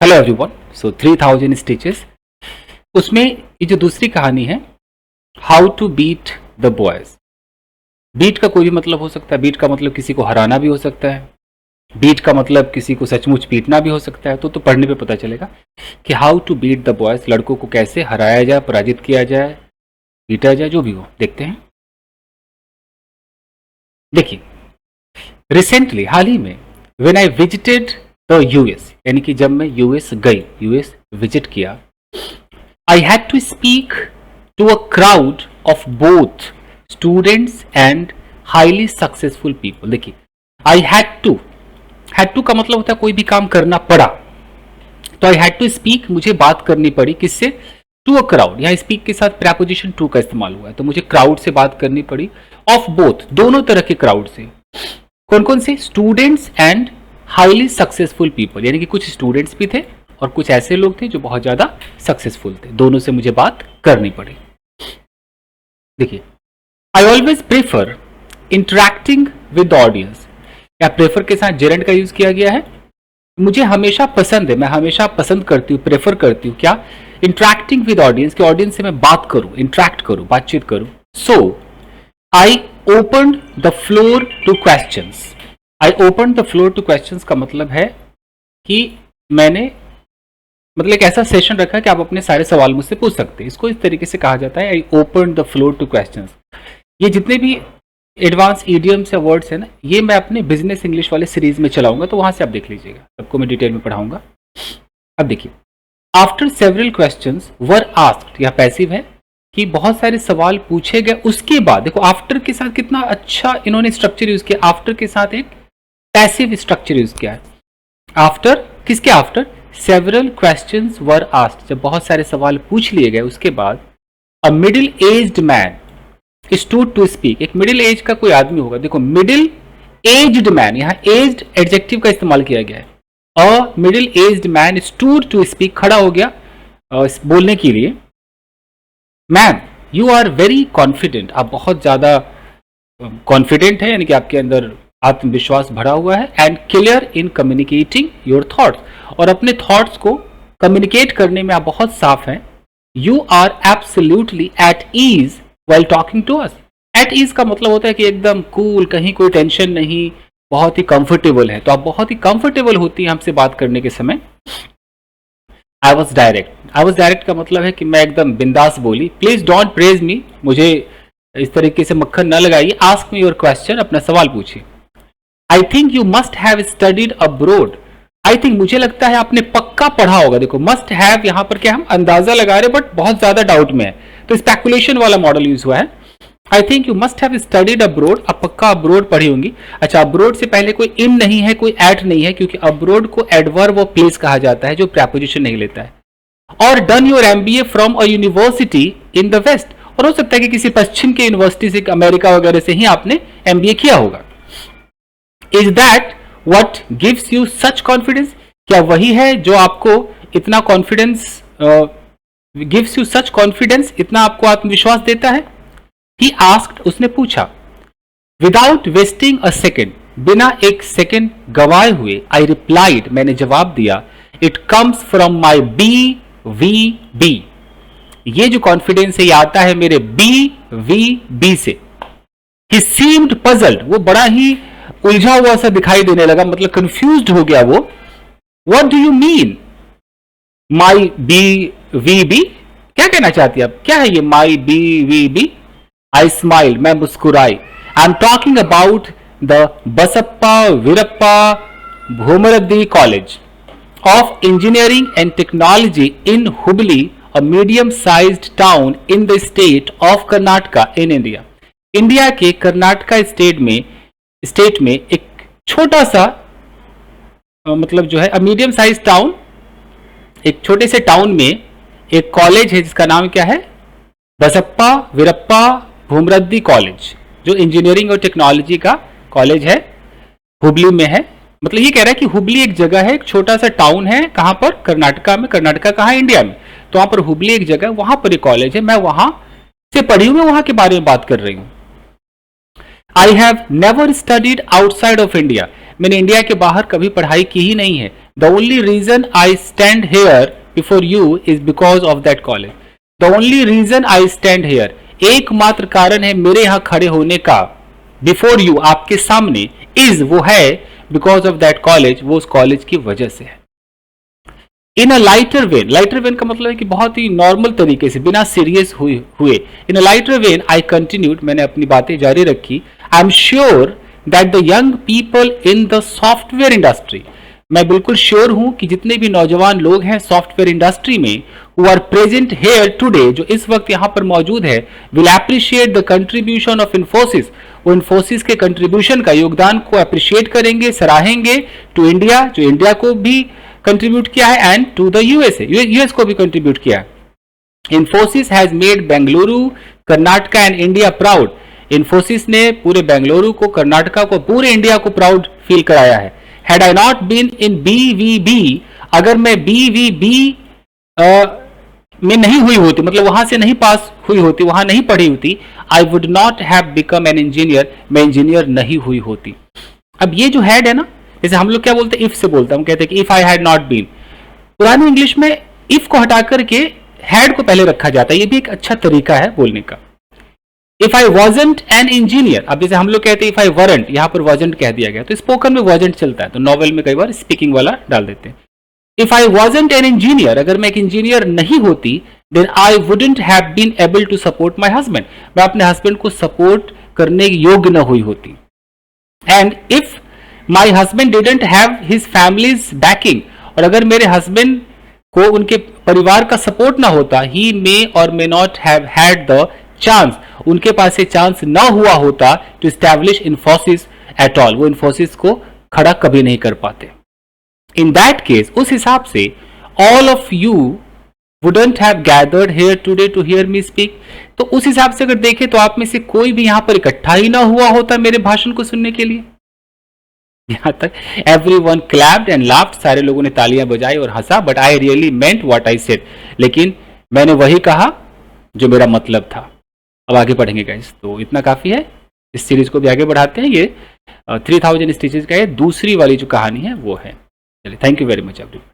Hello everyone. सो 3000 stitches, उसमें ये जो दूसरी कहानी है how to beat the boys. Beat का कोई भी मतलब हो सकता है। बीट का मतलब किसी को हराना भी हो सकता है, बीट का मतलब किसी को सचमुच पीटना भी हो सकता है। तो पढ़ने पे पता चलेगा कि how to beat the boys, लड़कों को कैसे हराया जाए, पराजित किया जाए, पीटा जाए, जो भी हो। देखते हैं। देखिए, रिसेंटली हाल ही में when I visited the US, यानी कि जब मैं यूएस गई, यूएस विजिट किया, I had to speak to a crowd of both students and highly successful people. देखिए, आई हैड टू का मतलब होता है कोई भी काम करना पड़ा, तो आई हैड टू स्पीक, मुझे बात करनी पड़ी, किससे? To a crowd. यहाँ स्पीक के साथ प्रेपोजिशन टू का इस्तेमाल हुआ है, तो मुझे क्राउड से बात करनी पड़ी। ऑफ बोथ, दोनों तरह के क्राउड से। कौन कौन से? Students and highly successful people, यानी कि कुछ स्टूडेंट्स भी थे और कुछ ऐसे लोग थे जो बहुत ज्यादा सक्सेसफुल थे। दोनों से मुझे बात करनी पड़ी। देखिए, I always prefer interacting with audience, या प्रेफर के साथ जेरेंड का यूज किया गया है। मुझे हमेशा पसंद है, मैं हमेशा पसंद करती हूँ, प्रेफर करती हूँ क्या? इंटरैक्टिंग विद ऑडियंस, कि ऑडियंस से मैं बात करूं, इंटरैक्ट करूं, बातचीत करूं। So I open the floor to questions. I open the floor to questions का मतलब है कि मैंने एक ऐसा सेशन रखा है कि आप अपने सारे सवाल मुझसे पूछ सकते हैं। इसको इस तरीके से कहा जाता है, आई open the floor to questions. ये जितने भी एडवांस इडियम्स या वर्ड्स है ना, ये मैं अपने बिजनेस इंग्लिश वाले सीरीज में चलाऊंगा, तो वहां से आप देख लीजिएगा, सबको मैं डिटेल में पढ़ाऊंगा। अब देखिए, after several questions were asked, या पैसिव है कि बहुत सारे सवाल पूछे गए। उसके बाद देखो, आफ्टर के साथ कितना अच्छा इन्होंने स्ट्रक्चर यूज किया। आफ्टर के साथ एक पैसिव स्ट्रक्चर यूज किया है। आफ्टर, किसके after? Several questions were asked, जब बहुत सारे सवाल पूछ लिए गए, उसके बाद a middle aged man stood to speak. एक मिडिल एज का कोई आदमी होगा। देखो, मिडिल एज्ड मैन, यहां एज्ड एडजेक्टिव का इस्तेमाल किया गया है। A middle aged man stood to speak, खड़ा हो गया बोलने के लिए। Ma'am, you are very confident, आप बहुत ज्यादा कॉन्फिडेंट है, यानी कि आपके अंदर आत्मविश्वास भरा हुआ है। And clear in communicating your thoughts, और अपने थॉट्स को कम्युनिकेट करने में आप बहुत साफ हैं। You are absolutely at ease while talking to us. At ease का मतलब होता है कि एकदम कूल, कहीं कोई टेंशन नहीं, बहुत ही कंफर्टेबल है। तो आप बहुत ही कंफर्टेबल होती हैं हमसे बात करने के समय। आई वॉज डायरेक्ट का मतलब है कि मैं एकदम बिंदास बोली। प्लीज डोंट प्रेज मी, मुझे इस तरीके से मक्खन न लगाइए। आस्क मी योर क्वेश्चन, अपना सवाल पूछिए। I think you must have studied abroad. I think, मुझे लगता है आपने पक्का पढ़ा होगा। देखो, मस्ट हैव यहां पर क्या हम अंदाजा लगा रहे, बट बहुत ज्यादा डाउट में है, तो स्पेकुलेशन वाला मॉडल यूज हुआ है। I think you must have studied abroad, आप पक्का अब्रोड पढ़ी होंगी। अच्छा, अब्रोड से पहले कोई इन नहीं है, कोई एट नहीं है, क्योंकि अब्रोड को एडवर्ब ऑफ प्लेस कहा जाता है, जो प्रेपोजिशन नहीं लेता है। और done your MBA from a university in the west, और हो सकता है कि किसी पश्चिम के यूनिवर्सिटी से, अमेरिका वगैरह से ही आपने एमबीए किया होगा। Is that what gives you such confidence, क्या वही है जो आपको इतना confidence, gives you such confidence, इतना आपको आत्मविश्वास देता है? ही आस्क्ड, उसने पूछा। विदाउट वेस्टिंग अ सेकेंड, बिना एक सेकेंड गवाए हुए, आई रिप्लाइड, मैंने जवाब दिया। It comes from my BVB, ये जो कॉन्फिडेंस है ये आता है मेरे BVB से। ही सीम्ड पजल्ड, वो बड़ा ही उलझा हुआ सा दिखाई देने लगा, मतलब कंफ्यूज्ड हो गया वो। What do you mean my BVB, क्या कहना चाहती है आप? क्या है ये माई BVB? आई स्माइल, मैं मुस्कुराई। I am talking about the Basappa Veerappa Bhoomaraddi college of engineering and technology in Hubli, a medium-sized town in the state of Karnataka in India. India के कर्नाटका स्टेट में एक छोटा सा मतलब जो है मीडियम साइज टाउन, एक छोटे से टाउन में एक कॉलेज है जिसका नाम क्या है? बसप्पा वीरप्पा भूमरद्दी कॉलेज, जो इंजीनियरिंग और टेक्नोलॉजी का कॉलेज है, हुबली में है। मतलब ये कह रहा है कि हुबली एक जगह है, एक छोटा सा टाउन है, कहां पर? कर्नाटका में। कर्नाटका कहां? इंडिया में। तो वहां पर हुबली एक जगह, वहां पर एक कॉलेज है, मैं वहां से पढ़ी हूं, मैं वहां के बारे में बात कर रही हूं। I have never studied outside of India, मैंने इंडिया के बाहर कभी पढ़ाई की ही नहीं है। The only reason I stand here before you is because of that college. The only reason I stand here, एकमात्र कारण है मेरे यहां खड़े होने का, बिफोर यू आपके सामने, इज वो है बिकॉज ऑफ दैट कॉलेज, वो उस कॉलेज की वजह से है। In a lighter vein, lighter vein का मतलब है कि बहुत ही नॉर्मल तरीके से, बिना सीरियस हुए, in a lighter vein I continued, मैंने अपनी बातें जारी रखी, I am sure that the young people in the software industry, मैं बिल्कुल श्योर हूं कि जितने भी नौजवान लोग हैं सॉफ्टवेयर इंडस्ट्री में, who are present here today, जो इस वक्त यहां पर मौजूद है, will appreciate the contribution of Infosys, वो इन्फोसिस के कंट्रीब्यूशन का, योगदान को अप्रिशिएट करेंगे, सराहेंगे, टू इंडिया, जो इंडिया को भी कंट्रीब्यूट किया है, and to the USA, US को भी कंट्रीब्यूट किया है। Infosys has made Bengaluru, Karnataka and India proud, Infosys ने पूरे बेंगलुरु को, कर्नाटका को, पूरे इंडिया को प्राउड फील कराया है। Had I not been in BVB, अगर मैं BVB में नहीं हुई होती, मतलब वहां से नहीं पास हुई होती, वहां नहीं पढ़ी होती, I would not have become an engineer, मैं इंजीनियर नहीं हुई होती। अब ये जो हैड है ना, जैसे हम लोग क्या बोलते हैं, इफ से बोलते हैं, हम कहते हैं कि if I had not been, पुरानी इंग्लिश में इफ को हटा करके हैड को पहले रखा जाता है, ये भी एक अच्छा तरीका है बोलने का। If I wasn't an engineer, अब जैसे हम लोग कहते हैं इफ आई वरंट, यहां पर वॉजेंट कह दिया गया, तो स्पोकन में वॉजेंट चलता है, तो नॉवेल में कई बार स्पीकिंग वाला डाल देते हैं। If I wasn't an engineer, अगर मैं एक इंजीनियर नहीं होती, then I wouldn't have been able to support my husband, मैं अपने हस्बैंड को सपोर्ट करने योग्य न हुई होती। And if my husband didn't have his families banking, और अगर मेरे हस्बैंड को उनके परिवार का सपोर्ट ना होता, ही मे और may not have had the chance, उनके पास से चांस ना हुआ होता to establish Infosys at all, वो इन्फोसिस को खड़ा कभी नहीं कर पाते। इन दैट केस, उस हिसाब से, all of you wouldn't have gathered here today to hear me speak, तो उस हिसाब से अगर देखें तो आप में से कोई भी यहां पर इकट्ठा ही ना हुआ होता मेरे भाषण को सुनने के लिए। यहां तक एवरीवन क्लैप्ड एंड लाफ्ड, सारे लोगों ने तालियां बजाई और हंसा, but I really meant what I said, लेकिन मैंने वही कहा जो मेरा मतलब था। अब आगे पढ़ेंगे गाइस, तो इतना काफी है, इस सीरीज को भी आगे बढ़ाते हैं। ये 3000 स्टिचेस का है, दूसरी वाली जो कहानी है वो है। चलिए, thank you very much everyone.